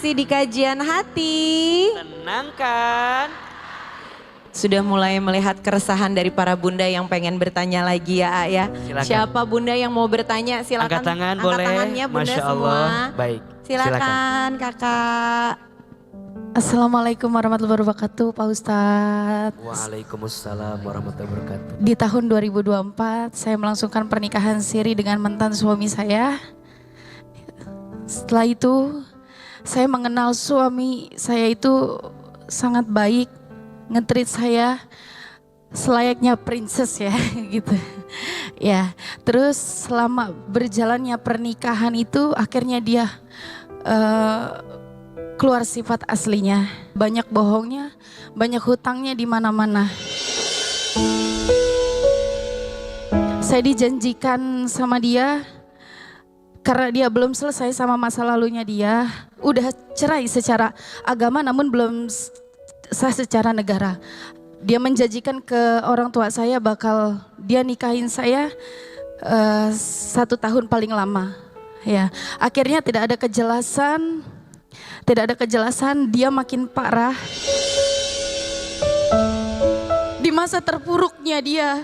Masih di kajian hati. Tenang kan? Sudah mulai melihat keresahan dari para bunda yang pengen bertanya lagi ya A ya. Silakan. Siapa bunda yang mau bertanya silakan. Angkat tangan angkat boleh. tangannya bunda Masya semua. Allah. Baik. Silakan kakak. Assalamualaikum warahmatullahi wabarakatuh Pak Ustadz. Waalaikumsalam warahmatullahi wabarakatuh. Di tahun 2024 saya melangsungkan pernikahan siri dengan mantan suami saya. Setelah itu saya mengenal suami saya itu sangat baik, nge-treat saya selayaknya princess ya gitu. Ya, terus selama berjalannya pernikahan itu akhirnya dia keluar sifat aslinya, banyak bohongnya, banyak hutangnya di mana-mana. Saya dijanjikan sama dia, karena dia belum selesai sama masa lalunya dia, udah cerai secara agama namun belum sah secara negara. Dia menjanjikan ke orang tua saya bakal dia nikahin saya 1 tahun paling lama. Ya, akhirnya tidak ada kejelasan. Tidak ada kejelasan, dia makin parah. Di masa terpuruknya dia,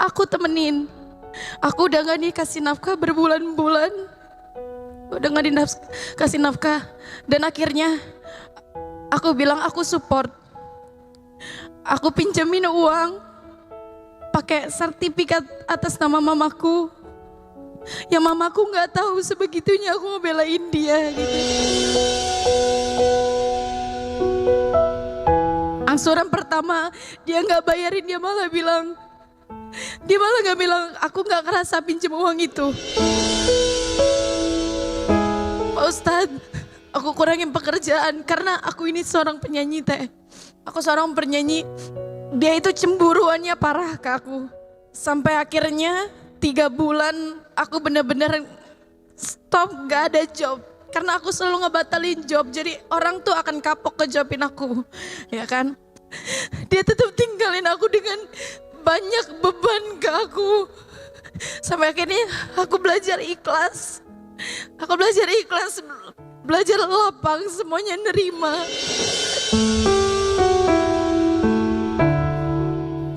aku temenin. Aku udah gak dikasih nafkah berbulan-bulan. Udah gak dikasih nafkah. Dan akhirnya aku bilang aku support. Aku pinjemin uang. Pakai sertifikat atas nama mamaku. Yang mamaku gak tahu sebegitunya aku mau belain dia gitu. Angsuran pertama dia gak bayarin, dia malah gak bilang aku gak ngerasa pinjam uang itu. Pak Ustadz, aku kurangin pekerjaan karena aku ini seorang penyanyi teh. Aku seorang penyanyi, dia itu cemburuannya parah ke aku. Sampai akhirnya 3 bulan aku bener-bener stop, gak ada job. Karena aku selalu ngebatalin job, jadi orang tuh akan kapok ngejobin aku, ya kan. Dia tetap tinggalin aku dengan banyak beban ke aku. Sampai akhirnya aku belajar ikhlas. Aku belajar ikhlas, belajar lapang, semuanya nerima.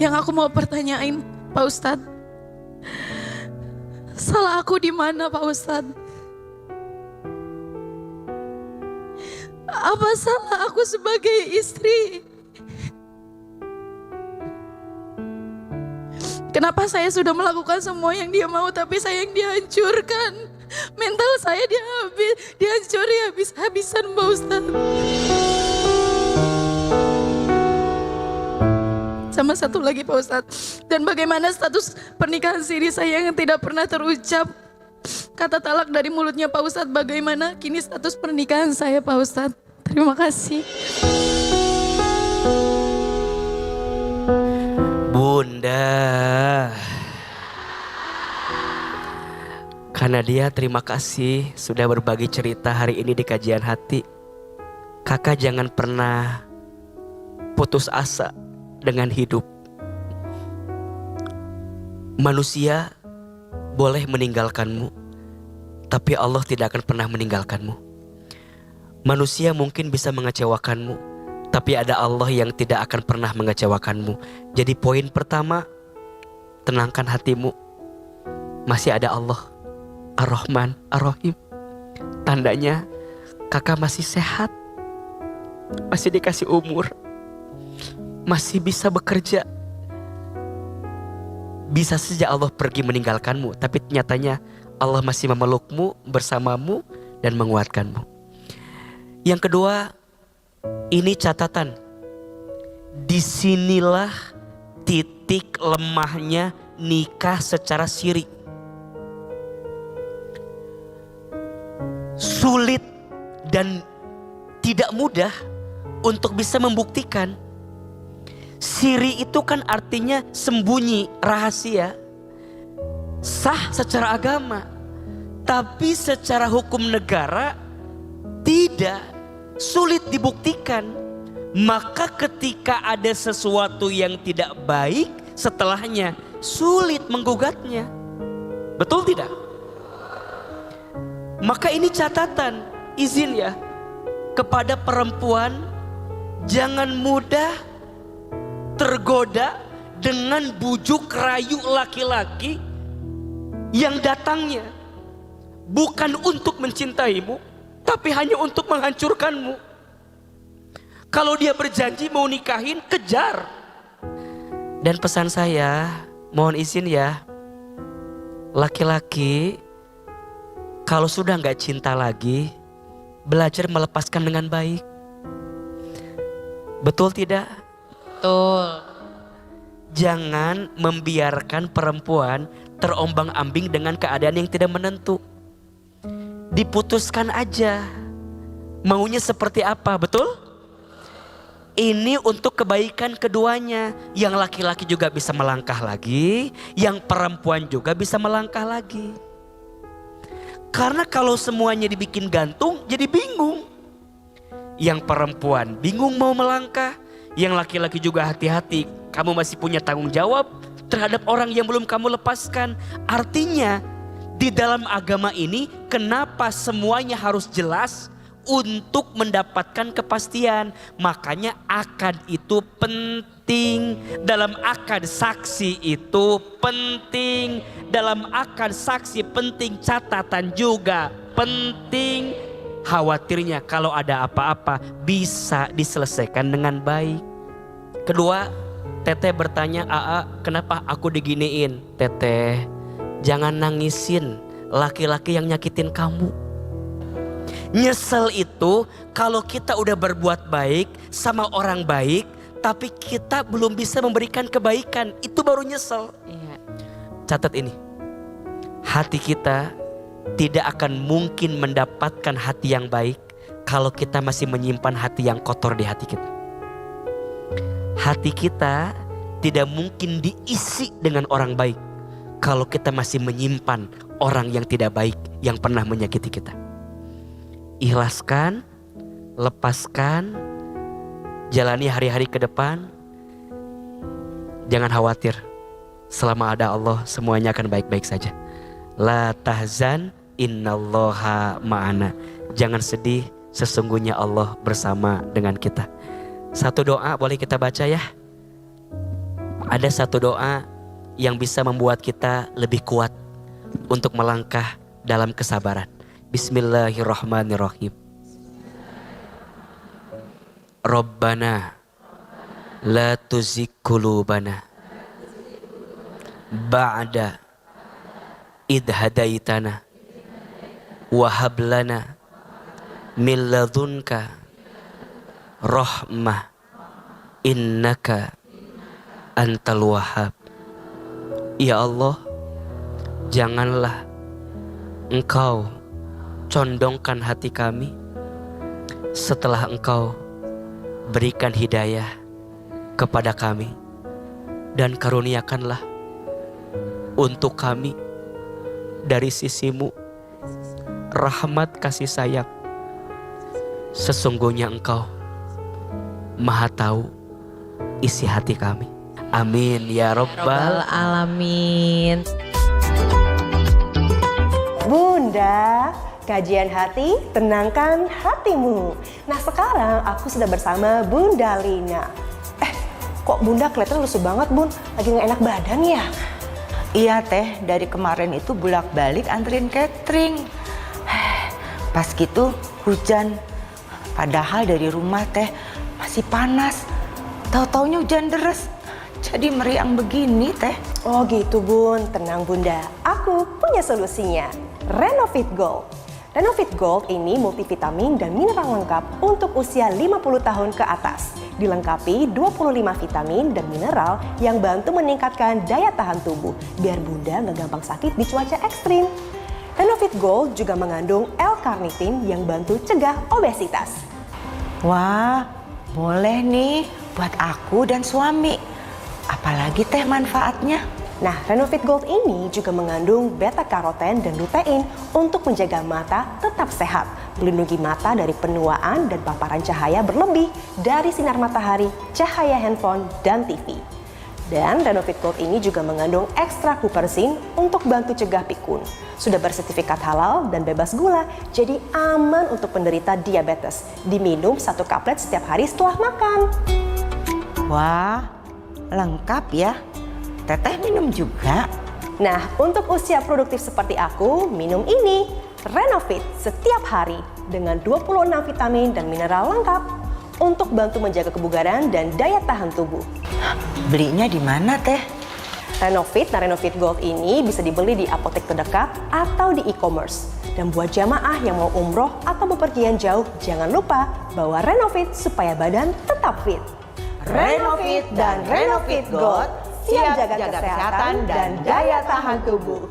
Yang aku mau pertanyain Pak Ustadz, salah aku di mana Pak Ustadz? Apa salah aku sebagai istri? Kenapa saya sudah melakukan semua yang dia mau tapi saya yang dihancurkan? Mental saya dihancuri habis-habisan Pak Ustadz. Sama satu lagi Pak Ustadz, dan bagaimana status pernikahan siri saya yang tidak pernah terucap kata talak dari mulutnya Pak Ustadz, bagaimana kini status pernikahan saya Pak Ustadz? Terima kasih. Bunda, karena dia terima kasih sudah berbagi cerita hari ini di kajian hati. Kakak jangan pernah putus asa dengan hidup. Manusia boleh meninggalkanmu, tapi Allah tidak akan pernah meninggalkanmu. Manusia mungkin bisa mengecewakanmu, tapi ada Allah yang tidak akan pernah mengecewakanmu. Jadi poin pertama, tenangkan hatimu. Masih ada Allah, Ar-Rahman, Ar-Rahim. Tandanya kakak masih sehat, masih dikasih umur, masih bisa bekerja. Bisa saja Allah pergi meninggalkanmu, tapi nyatanya Allah masih memelukmu, bersamamu, dan menguatkanmu. Yang kedua, ini catatan. Disinilah titik lemahnya nikah secara siri. Sulit dan tidak mudah untuk bisa membuktikan. Siri itu kan artinya sembunyi, rahasia. Sah secara agama, tapi secara hukum negara tidak, sulit dibuktikan. Maka ketika ada sesuatu yang tidak baik, setelahnya sulit menggugatnya. Betul tidak? Maka ini catatan, izin ya. kepada perempuan, jangan mudah tergoda dengan bujuk rayu laki-laki yang datangnya bukan untuk mencintaimu, tapi hanya untuk menghancurkanmu. Kalau dia berjanji mau nikahin, kejar. Dan pesan saya, mohon izin ya, laki-laki kalau sudah gak cinta lagi, belajar melepaskan dengan baik. Betul tidak? Betul. Jangan membiarkan perempuan terombang-ambing dengan keadaan yang tidak menentu. Diputuskan aja maunya seperti apa, betul? Ini untuk kebaikan keduanya. Yang laki-laki juga bisa melangkah lagi, yang perempuan juga bisa melangkah lagi. Karena kalau semuanya dibikin gantung, jadi bingung. Yang perempuan bingung mau melangkah, yang laki-laki juga hati-hati. Kamu masih punya tanggung jawab terhadap orang yang belum kamu lepaskan. Artinya di dalam agama ini kenapa semuanya harus jelas untuk mendapatkan kepastian. Makanya akad itu penting. Dalam akad saksi itu penting. Dalam akad saksi penting, catatan juga penting. Khawatirnya kalau ada apa-apa bisa diselesaikan dengan baik. Kedua, Teteh bertanya, "Aa, kenapa aku diginiin?" Teteh, jangan nangisin laki-laki yang nyakitin kamu. Nyesel itu kalau kita udah berbuat baik sama orang baik, tapi kita belum bisa memberikan kebaikan, itu baru nyesel. Iya. Catat ini, hati kita tidak akan mungkin mendapatkan hati yang baik kalau kita masih menyimpan hati yang kotor di hati kita. Hati kita tidak mungkin diisi dengan orang baik kalau kita masih menyimpan orang yang tidak baik yang pernah menyakiti kita. Ikhlaskan, lepaskan, jalani hari-hari ke depan. Jangan khawatir, selama ada Allah semuanya akan baik-baik saja. La tahzan innallaha ma'ana. Jangan sedih, sesungguhnya Allah bersama dengan kita. Satu doa boleh kita baca ya. Ada satu doa yang bisa membuat kita lebih kuat untuk melangkah dalam kesabaran. Bismillahirrahmanirrahim. Rabbana la tuzigh qulubana ba'da idh hadaitana wa hab lana min ladunka rahmah innaka antal wahhab. Ya Allah, janganlah Engkau condongkan hati kami setelah Engkau berikan hidayah kepada kami, dan karuniakanlah untuk kami dari sisi-Mu rahmat kasih sayang. Sesungguhnya Engkau Maha tahu isi hati kami. Amin ya Rabbal Alamin. Bunda, kajian hati, tenangkan hatimu. Nah sekarang aku sudah bersama Bunda Lina. Kok Bunda kelihatan lusuh banget Bun? Lagi gak enak badan ya? Iya Teh, dari kemarin itu bolak-balik anterin catering. Pas gitu hujan. Padahal dari rumah Teh masih panas. Tahu-taunya hujan deres. Jadi meriang begini Teh. Oh gitu Bun, tenang Bunda. Aku punya solusinya. Renovit Gold. Renovit Gold ini multivitamin dan mineral lengkap untuk usia 50 tahun ke atas. Dilengkapi 25 vitamin dan mineral yang bantu meningkatkan daya tahan tubuh biar Bunda nggak gampang sakit di cuaca ekstrim. Renovit Gold juga mengandung L-carnitin yang bantu cegah obesitas. Wah, boleh nih buat aku dan suami. Apalagi Teh manfaatnya? Nah, Renovit Gold ini juga mengandung beta-karoten dan lutein untuk menjaga mata tetap sehat, melindungi mata dari penuaan dan paparan cahaya berlebih dari sinar matahari, cahaya handphone, dan TV. Dan Renovit Gold ini juga mengandung ekstra kupersin untuk bantu cegah pikun. Sudah bersertifikat halal dan bebas gula, jadi aman untuk penderita diabetes. Diminum 1 kaplet setiap hari setelah makan. Wah, lengkap ya. Teteh minum juga. Nah, untuk usia produktif seperti aku, minum ini, Renovit setiap hari dengan 26 vitamin dan mineral lengkap untuk bantu menjaga kebugaran dan daya tahan tubuh. Belinya di mana teh? Renovit dan Renovit Gold ini bisa dibeli di apotek terdekat atau di e-commerce. Dan buat jamaah yang mau umroh atau bepergian jauh, jangan lupa bawa Renovit supaya badan tetap fit. Renovit dan Renovit Gold siap jaga kesehatan dan daya tahan tubuh.